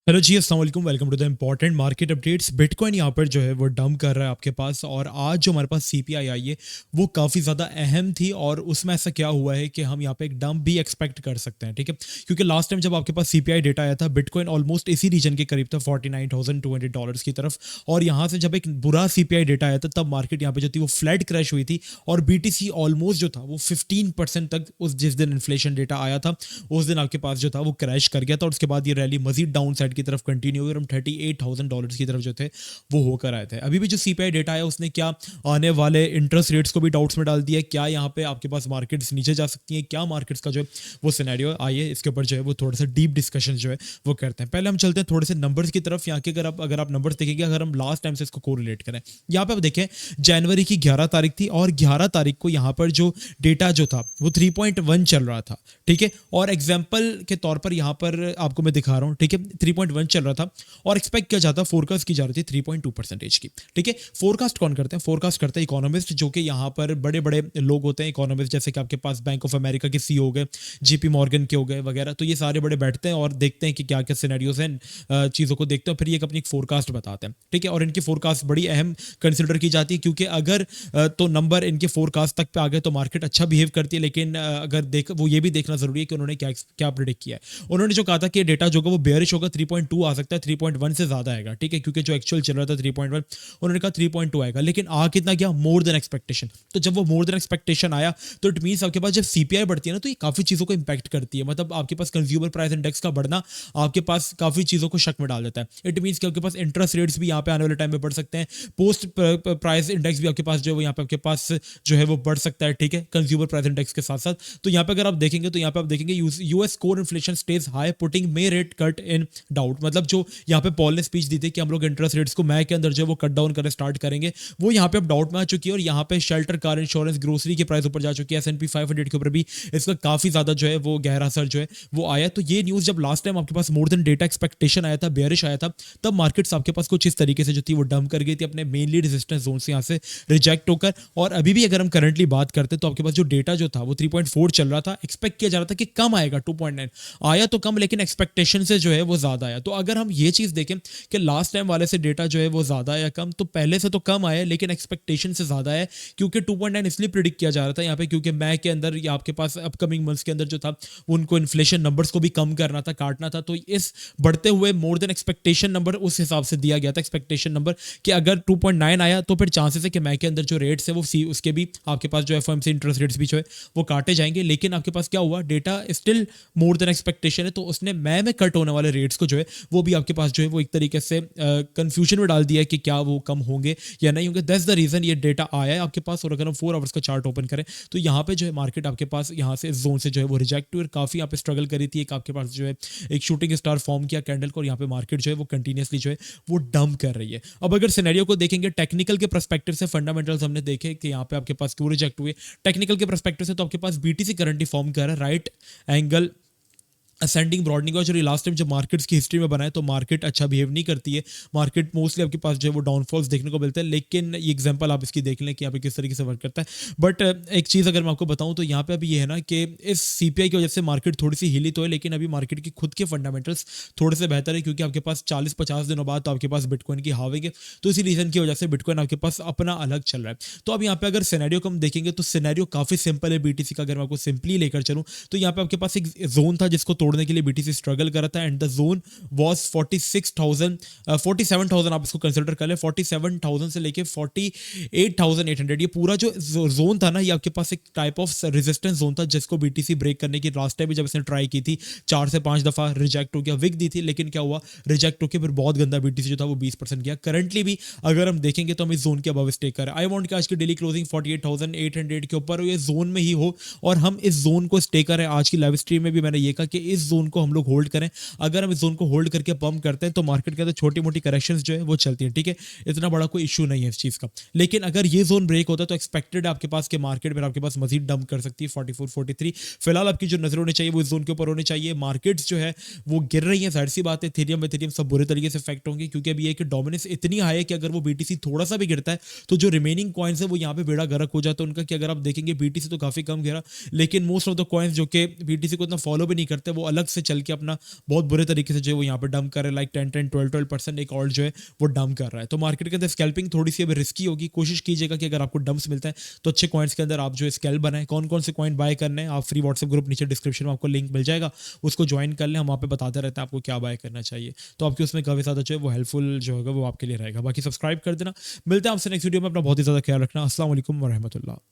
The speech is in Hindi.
हेलो जी, अस्सलाम वालेकुम। Welcome to the important market updates. Bitcoin यहाँ पर जो है वो डंप कर रहा है आपके पास, और आज जो हमारे पास सीपीआई आई है वो काफ़ी ज़्यादा अहम थी, और उसमें ऐसा क्या हुआ है कि हम यहाँ पे एक डंप भी एक्सपेक्ट कर सकते हैं। ठीक है, क्योंकि लास्ट टाइम जब आपके पास सीपीआई डेटा आया था, बिटकॉइन ऑलमोस्ट इसी रीजन के करीब था, $49,200 की तरफ। और यहाँ से जब एक बुरा सीपीआई डेटा आया था, तब मार्केट यहाँ पे जो थी वो फ्लैट क्रैश हुई थी, और बीटीसी ऑलमोस्ट जो था वो 15% तक उस जिस दिन इन्फ्लेशन डेटा आया था उस दिन आपके पास जो था वो क्रैश कर गया था। और उसके बाद ये रैली मजीद डाउन साइड की तरफ कंटिन्यू हुई, और हम $38,000 की तरफ जो थे वो होकर आए थे। अभी भी जो सीपीआई डेटा आया उसने क्या आने वाले इंटरेस्ट रेट्स को भी डाउट्स में डाल दिया है। क्या यहाँ पे आपके पास मार्केट्स नीचे जा सकती हैं, क्या मार्केट्स का जो है वो सिनेरियो, आइए इसके ऊपर जो है वो थोड़ा सा डीप डिस्कशन जो है वो करते हैं। पहले हम चलते हैं थोड़े से नंबर्स की तरफ। यहाँ के अगर आप नंबर्स देखेंगे, अगर हम लास्ट टाइम से इसको कोरिलेट करें, यहाँ पे आप देखें जनवरी की 11 तारीख थी, और 11 तारीख को यहाँ पर जो डेटा जो था वो 3.1 चल रहा था। ठीक है, और एग्जाम्पल के तौर पर यहाँ पर आपको मैं दिखा रहा हूँ। ठीक है, 3.1 चल रहा था, और एक्सपेक्ट किया जाता, फोरकास्ट की जा रही थी 3.2% की। ठीक है, फोरकास्ट कौन करते हैं? फोरकास्ट करते हैं इकोनॉमिस्ट, जो कि यहाँ पर बड़े बड़े लोग होते हैं इकोनॉमिस्ट, जैसे कि आपके पास बैंक ऑफ अमेरिका के सीईओ हो गए, जीपी मॉर्गन के हो गए वगैरह। तो ये सारे बड़े बैठते हैं और देखते हैं कि क्या क्या सिनेरियोज हैं, चीज़ों को देखते हैं, फिर ये अपनी फोरकास्ट बताते हैं। ठीक है, और इनकी फोरकास्ट बड़ी अहम कंसिडर की जाती है, क्योंकि अगर तो नंबर इनके फोरकास्ट तक पे आ गए तो मार्केट अच्छा बिहेव करती है, लेकिन अगर देख वो ये भी देखना जरूरी है कि उन्होंने क्या क्या प्रिडिक्ट किया है। उन्होंने जो कहा था कि डेटा जो होगा वो बेयरिश होगा, 3.2 आ सकता है, 3.1 से ज्यादा आएगा। ठीक है, क्योंकि जो एक्चुअल चल रहा था 3.1, उन्होंने कहा 3.2 आएगा, लेकिन आ कितना गया? More than expectation. तो जब वो मोर देन एक्सपेक्टेशन आया, तो इट मीन्स आपके पास जब सीपीआई बढ़ती है ना, तो ये काफी चीजों को इंपैक्ट करती है। मतलब आपके पास कंज्यूमर प्राइस इंडेक्स का बढ़ना आपके पास काफी चीजों को शक में डाल देता है। इट मीन्स कि आपके पास इंटरेस्ट रेट्स भी यहाँ पे आने वाले टाइम में बढ़ सकते हैं, पोस्ट प्राइस इंडेक्स भी आपके पास जो है वो यहाँ पे आपके पास जो है वो बढ़ सकता है। ठीक है, कंज्यूमर प्राइस इंडेक्स के साथ साथ। तो यहाँ पे अगर आप देखेंगे, तो यहाँ पे आप देखेंगे US core inflation stage high, putting may rate cut in doubt. मतलब जो यहाँ पे पॉल ने स्पीच दी थी कि हम लोग इंटरेस्ट रेट्स को मई के अंदर जो है वो कट डाउन करने स्टार्ट करेंगे, वो यहाँ पे अब डाउट में आ चुकी है। और यहाँ पे शेल्टर, कार इंश्योरेंस, ग्रोसरी की प्राइस ऊपर जा चुकी है, S&P 500 के ऊपर भी इसका काफी ज्यादा जो है वो गहरा असर जो है वो आया। तो ये न्यूज जब लास्ट टाइम आपके पास मोर देन डेटा एक्सपेक्टेशन आया था, बेयरिश आया था, तब मार्केट्स आपके पास कुछ इस तरीके से जो थी वो डंप कर गई थी अपने मेनली रेजिस्टेंस जोन से यहाँ से रिजेक्ट होकर। और अभी भी अगर हम करंटली बात करते हैं, तो आपके पास जो डेटा जो था वो 3.4 चल रहा था, एक्सपेक्ट किया जा रहा था कि कम आएगा, 2.9 आया तो कम, लेकिन एक्सपेक्टेशन से जो है वो ज्यादा आया। तो अगर हम ये चीज देखें कि लास्ट टाइम वाले से डेटा जो है वो ज्यादा आया कम, तो पहले से तो कम आया लेकिन एक्सपेक्टेशन से ज्यादा है, क्योंकि 2.9 इसलिए प्रिडिक्ट किया जा रहा था यहाँ पे, क्योंकि मई के अंदर या आपके पास अपकमिंग मंथ्स के अंदर जो था उनको इन्फ्लेशन नंबर्स को भी कम करना था, काटना था। तो इस बढ़ते हुए मोर देन एक्सपेक्टेशन नंबर उस हिसाब से दिया गया था, एक्सपेक्टेशन नंबर, कि अगर 2.9 आया तो फिर चांसेस है कि मई के अंदर जो रेट्स है वो सी उसके भी आपके पास जो एफओएमसी इंटरेस्ट रेट्स भी जो है वो काटे जाएंगे। लेकिन आपके पास क्या हुआ? Data still more than expectation है, तो उसने मई में कट होने वाले रेट्स को जो है वो भी आपके पास जो है वो एक तरीके से कंफ्यूजन में डाल दिया है कि क्या वो कम होंगे या नहीं होंगे। दैट्स द रीजन ये डेटा आया है आपके पास। और अगर हम 4 आवर्स का चार्ट ओपन करें, तो यहाँ पे जो है मार्केट आपके पास यहाँ से जोन से जो है वो रिजेक्ट हुई, और काफी यहाँ पे स्ट्रगल करी थी। एक आपके पास जो है एक शूटिंग स्टार फॉर्म किया कैंडल को, और यहाँ पे मार्केट जो है वो कंटिन्यूसली जो है वो डंप कर रही है। अब अगर सिनेरियो को देखेंगे टेक्निकल के पर्सपेक्टिव से, फंडामेंटल्स हमने देखे कि यहाँ पे आपके पास क्यों रिजेक्ट हुए, टेक्निकल के पर्सपेक्टिव से, तो आपके पास बीटीसी करंटली फॉर्म कर रहा है राइट एंगल असेंडिंग ब्रॉडनिंग। और जो लास्ट टाइम जब मार्केट्स की हिस्ट्री में बना है, तो मार्केट अच्छा बिहेव नहीं करती है, मार्केट मोस्टली आपके पास जो है वो डाउनफॉल्स देखने को मिलते हैं। लेकिन ये एग्जांपल आप इसकी देख लें कि यहाँ पे किस तरीके से वर्क करता है। बट एक चीज़ अगर मैं आपको बताऊं, तो यहाँ पे अभी ये है ना कि इस सीपीआई की वजह से मार्केट थोड़ी सी हिली तो है, लेकिन अभी मार्केट की खुद के फंडामेंटल्स थोड़े से बेहतर है, क्योंकि आपके पास 40-50 दिनों बाद तो आपके पास बिटकॉइन की हाविंग है। तो इसी रीजन की वजह से बिटकॉइन आपके पास अपना अलग चल रहा है। तो अब यहाँ पे अगर सिनेरियो को हम देखेंगे, तो सिनेरियो काफी सिंपल है बीटीसी का। अगर मैं आपको सिंपली लेकर चलूं, तो यहाँ पे आपके पास एक जोन था जिसको तोड़ने के लिए बीटीसी स्ट्रगल कर रहा था, एंड द जोन वाज 46,000 47,000 आप इसको कंसिडर कर ले, 47,000 से लेके 48,800। ये पूरा जो जोन था ना, ये आपके पास एक टाइप ऑफ रेजिस्टेंस जोन था, जिसको बीटीसी ब्रेक करने की लास्ट टाइम भी जब इसने ट्राई की थी 4 से 5 दफा रिजेक्ट हो गया, विक दी थी, लेकिन क्या हुआ? रिजेक्ट होकर फिर बहुत गंदा बीटीसी जो था वो 20% गया। करंटली भी अगर हम देखेंगे, तो हम इस जोन के अबव स्टे कर, आई वांट कि आज की डेली क्लोजिंग 48,800 के ऊपर ये जोन में ही हो, और हम इस जोन को स्टे करें। आज की लाइव स्ट्रीम में भी मैंने ये कहा कि इस जोन को हम लोग होल्ड करें। अगर हम इस जोन को होल्ड करके पंप करते हैं, तो मार्केट के अंदर छोटी मोटी करेक्शंस जो है वो चलती हैं। ठीक है, इतना बड़ा कोई इशू नहीं है इस चीज का। लेकिन अगर ये जोन ब्रेक होता है, तो एक्सपेक्टेड आपके पास के मार्केट में आपके पास मजीद डंप कर सकती है 44 43। फिलहाल आपकी जो नजर होनी चाहिए वो इस जोन के ऊपर होनी चाहिए। मार्केट्स जो है वो गिर रही है, जाहिर सी बात है, इथेरियम सब बुरे तरीके से इफेक्ट होंगे, क्योंकि अभी एक डोमिनेंस इतनी हाई है कि अगर वो बीटीसी थोड़ा सा भी गिरता है, तो जो रिमेनिंग कॉइन्स है वो यहाँ पे बेड़ा गर्क हो जाता है उनका। कि अगर आप देखेंगे बीटीसी तो काफी कम गिरा, लेकिन मोस्ट ऑफ द कॉइन्स जो कि बीटीसी को इतना फॉलो भी नहीं करते, वो वो अलग से चल के अपना बहुत बुरे तरीके से जो है वो यहाँ पे डंप कर रहा है, लाइक 10-12% एक और जो है वो डंप कर रहा है। तो मार्केट के अंदर स्कैल्पिंग थोड़ी सी अभी रिस्की होगी। कोशिश कीजिएगा कि अगर आपको डंप्स मिलता है तो अच्छे कॉइन्स के अंदर आप जो स्कैल्प बनाएं। कौन कौन से कॉइन बाय करने हैं, आप फ्री व्हाट्सएप ग्रुप नीचे डिस्क्रिप्शन में आपको लिंक मिल जाएगा, उसको ज्वाइन कर लें। हम वहाँ पे बताते रहते हैं आपको क्या बाय करना चाहिए, तो आपके उसमें काफ़ी ज़्यादा जो है वो हेल्पफुल जो होगा वो आपके लिए रहेगा। बाकी सब्सक्राइब कर देना। मिलते हैं आपसे नेक्स्ट वीडियो में। अपना बहुत ही ज़्यादा ख्याल रखना। अस्सलाम वालेकुम वरहमतुल्लाह।